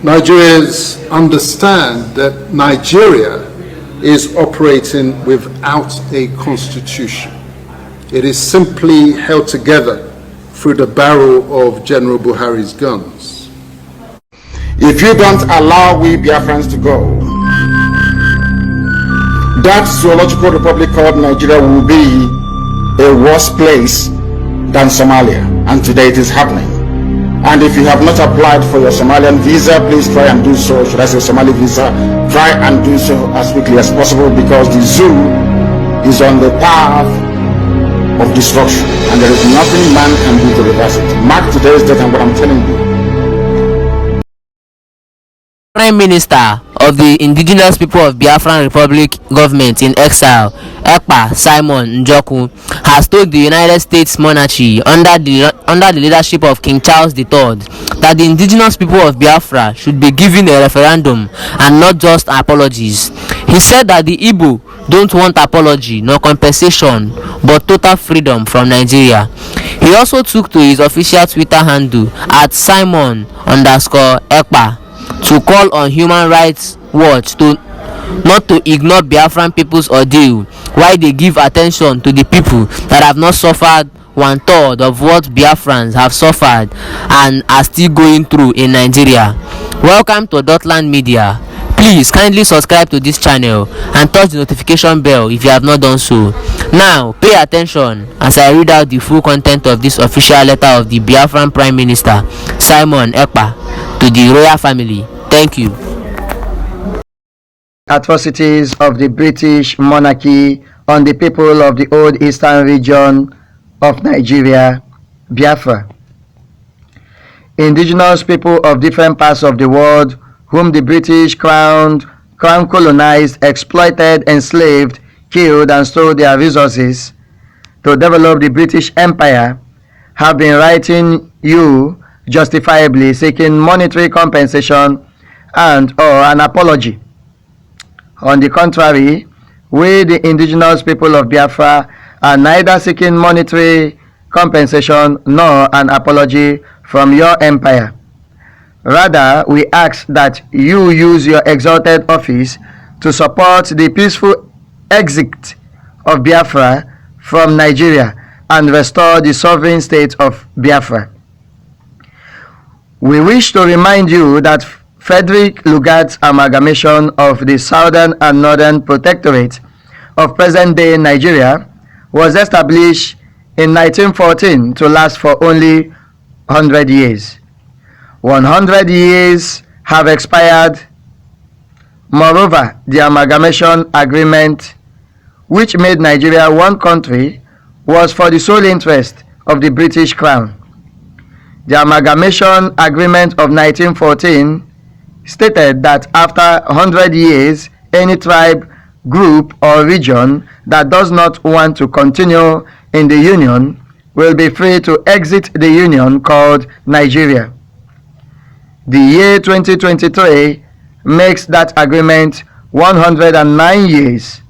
Nigerians understand that Nigeria is operating without a constitution. It is simply held together through the barrel of General Buhari's guns. If you don't allow we Biafrans to go, that zoological republic called Nigeria will be a worse place than Somalia, and today it is happening. And if you have not applied for your Somalian visa, please try and do so. Should I say Somali visa? Try and do so as quickly as possible, because the zoo is on the path of destruction, and there is nothing man can do to reverse it. Mark today's date and what I'm telling you. Prime Minister of the Indigenous People of Biafran Republic government in exile, Ekpa Simon Njoku, has told the United States Monarchy under the leadership of King Charles III that the indigenous people of Biafra should be given a referendum and not just apologies. He said that the Igbo don't want apology nor compensation but total freedom from Nigeria. He also took to his official Twitter handle at Simon_Ekpa to call on Human Rights Watch not to ignore Biafran people's ordeal while they give attention to the people that have not suffered 1/3 of what Biafrans have suffered and are still going through in Nigeria. Welcome to Dotland Media. Please kindly subscribe to this channel and touch the notification bell if you have not done so. Now pay attention as I read out the full content of this official letter of the Biafran Prime Minister Simon Ekpa to the royal family. Thank you. Atrocities of the British monarchy on the people of the old eastern region of Nigeria, Biafra. Indigenous people of different parts of the world whom the British crown colonized, exploited, enslaved, killed and stole their resources to develop the British Empire have been writing you justifiably seeking monetary compensation and or an apology. On the contrary, we the indigenous people of Biafra are neither seeking monetary compensation nor an apology from your empire. Rather, we ask that you use your exalted office to support the peaceful exit of Biafra from Nigeria and restore the sovereign state of Biafra. We wish to remind you that Frederick Lugard's amalgamation of the Southern and Northern Protectorate of present-day Nigeria was established in 1914 to last for only 100 years. 100 years have expired. Moreover, the amalgamation agreement, which made Nigeria one country, was for the sole interest of the British Crown. The amalgamation agreement of 1914 stated that after 100 years, any tribe, group or region that does not want to continue in the Union will be free to exit the Union called Nigeria. The year 2023 makes that agreement 109 years.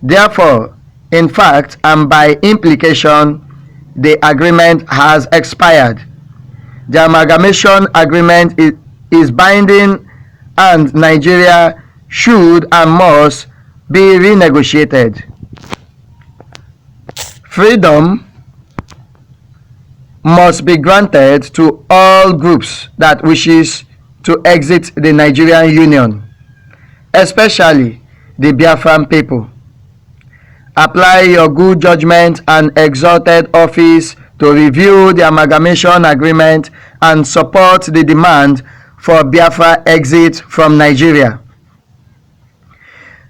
Therefore, in fact and by implication, the agreement has expired. The amalgamation agreement is binding and Nigeria should and must be renegotiated. Freedom must be granted to all groups that wishes to exit the Nigerian Union, especially the Biafran people. Apply your good judgment and exalted office to review the amalgamation agreement and support the demand for Biafra exit from Nigeria.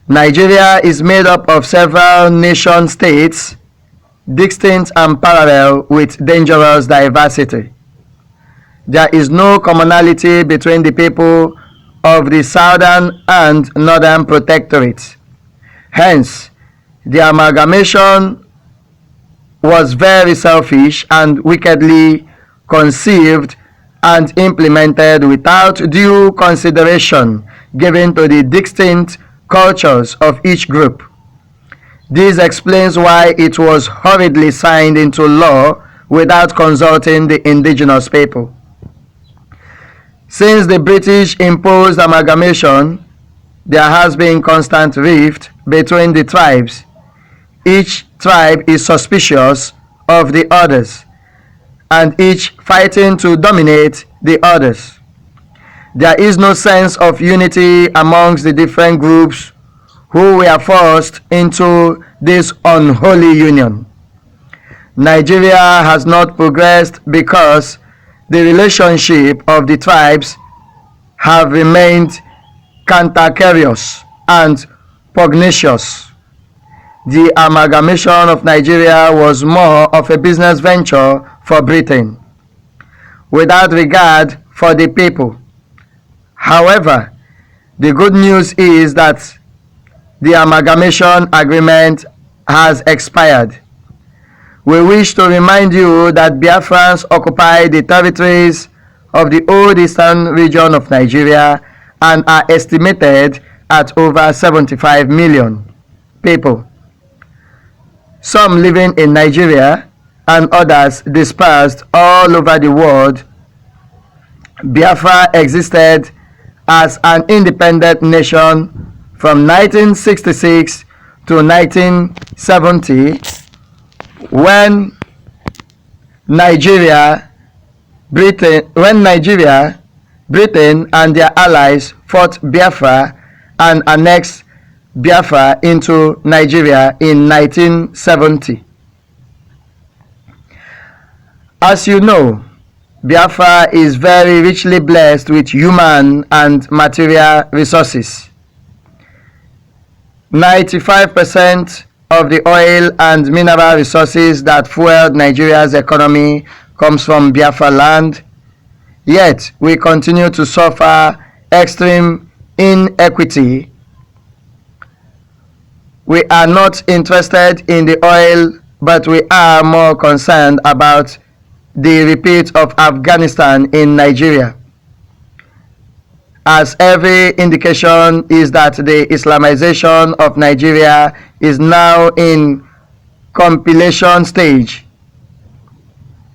Nigeria is made up of several nation states, distinct and parallel with dangerous diversity. There is no commonality between the people of the Southern and Northern Protectorates. Hence, the amalgamation was very selfish and wickedly conceived and implemented without due consideration given to the distinct cultures of each group. This explains why it was hurriedly signed into law without consulting the indigenous people. Since the British imposed amalgamation, there has been constant rift between the tribes. Each tribe is suspicious of the others, and each fighting to dominate the others. There is no sense of unity amongst the different groups who were forced into this unholy union. Nigeria has not progressed because the relationship of the tribes have remained cantankerous and pugnacious. The amalgamation of Nigeria was more of a business venture for Britain, without regard for the people. However, the good news is that the amalgamation agreement has expired. We wish to remind you that Biafrans occupy the territories of the old eastern region of Nigeria and are estimated at over 75 million people, some living in Nigeria and others dispersed all over the world. Biafra existed as an independent nation from 1966 to 1970, when Nigeria, Britain and their allies fought Biafra and annexed Biafra into Nigeria in 1970. As you know, Biafra is very richly blessed with human and material resources. 95% of the oil and mineral resources that fueled Nigeria's economy comes from Biafra land. Yet we continue to suffer extreme inequity. We are not interested in the oil, but we are more concerned about the repeat of Afghanistan in Nigeria, as every indication is that the Islamization of Nigeria is now in compilation stage.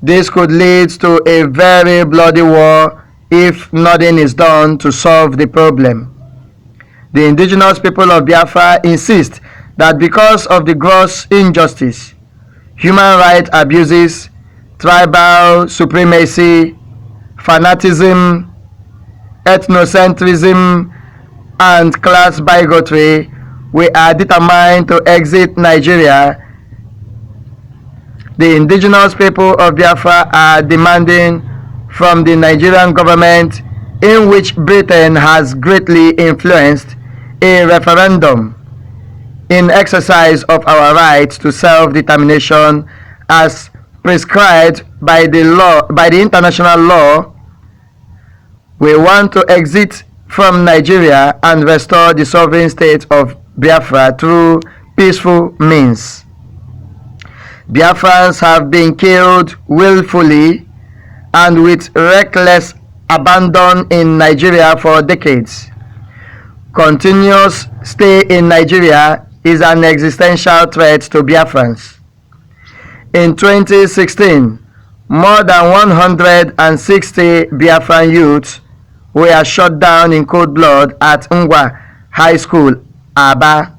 This could lead to a very bloody war if nothing is done to solve the problem. The indigenous people of Biafra insist that because of the gross injustice, human rights abuses, tribal supremacy, fanaticism, ethnocentrism, and class bigotry, we are determined to exit Nigeria. The indigenous people of Biafra are demanding from the Nigerian government, in which Britain has greatly influenced, a referendum in exercise of our right to self-determination as prescribed by the international law. We want to exit from Nigeria and restore the sovereign state of Biafra through peaceful means. Biafrans have been killed willfully and with reckless abandon in Nigeria for decades. Continuous stay in Nigeria is an existential threat to Biafrans. In 2016, more than 160 Biafran youths were shot down in cold blood at Ngwa High School, Aba.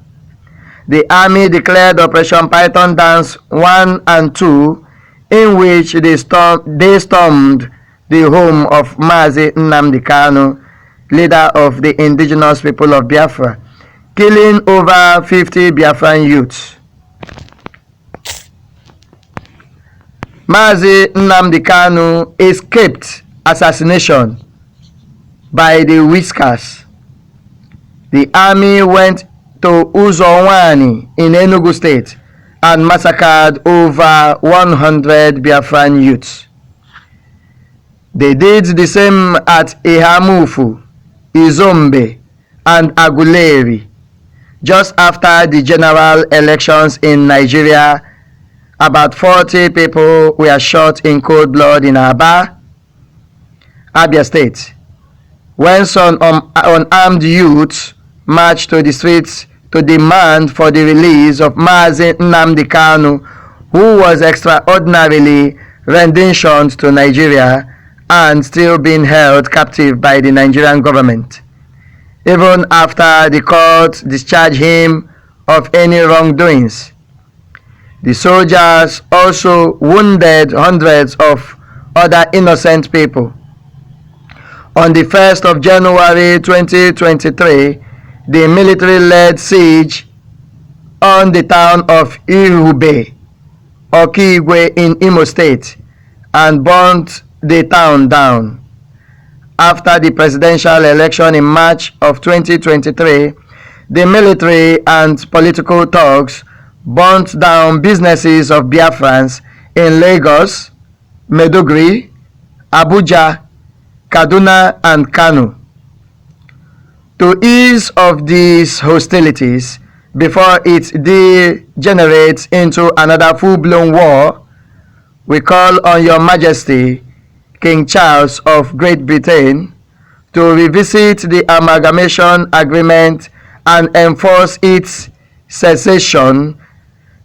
The army declared Operation Python Dance 1 and 2, in which they stormed the home of Mazi Nnamdi Kanu, leader of the indigenous people of Biafra, killing over 50 Biafran youths. Mazi Nnamdi Kanu escaped assassination by the whiskers. The army went to Uzonwani in Enugu State and massacred over 100 Biafran youths. They did the same at Ihamufu, Izombe, and Aguleri. Just after the general elections in Nigeria, about 40 people were shot in cold blood in Aba, Abia State, when some unarmed youths marched to the streets to demand for the release of Mazi Nnamdi Kanu, who was extraordinarily renditioned to Nigeria and still being held captive by the Nigerian government, even after the court discharged him of any wrongdoings. The soldiers also wounded hundreds of other innocent people. On the 1st of January 2023, the military led siege on the town of Irube, Okigwe in Imo State, and burnt the town down. After the presidential election in March of 2023, the military and political thugs burnt down businesses of Biafrans in Lagos, Maiduguri, Abuja, Kaduna, and Kano. To ease of these hostilities before it degenerates into another full-blown war, we call on Your Majesty, King Charles of Great Britain, to revisit the amalgamation agreement and enforce its cessation,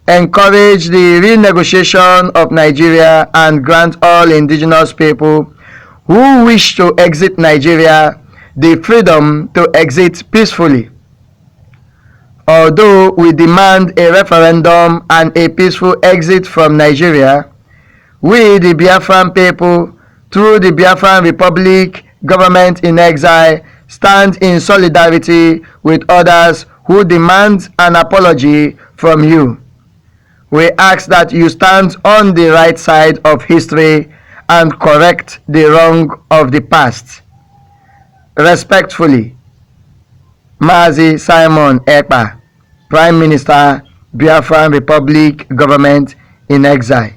encourage the renegotiation of Nigeria, and grant all indigenous people who wish to exit Nigeria the freedom to exit peacefully. Although we demand a referendum and a peaceful exit from Nigeria, we, the Biafran people, through the Biafran Republic government in exile, stand in solidarity with others who demand an apology from you. We ask that you stand on the right side of history and correct the wrong of the past. Respectfully, Mazi Simon Ekpa, Prime Minister, Biafran Republic Government in Exile.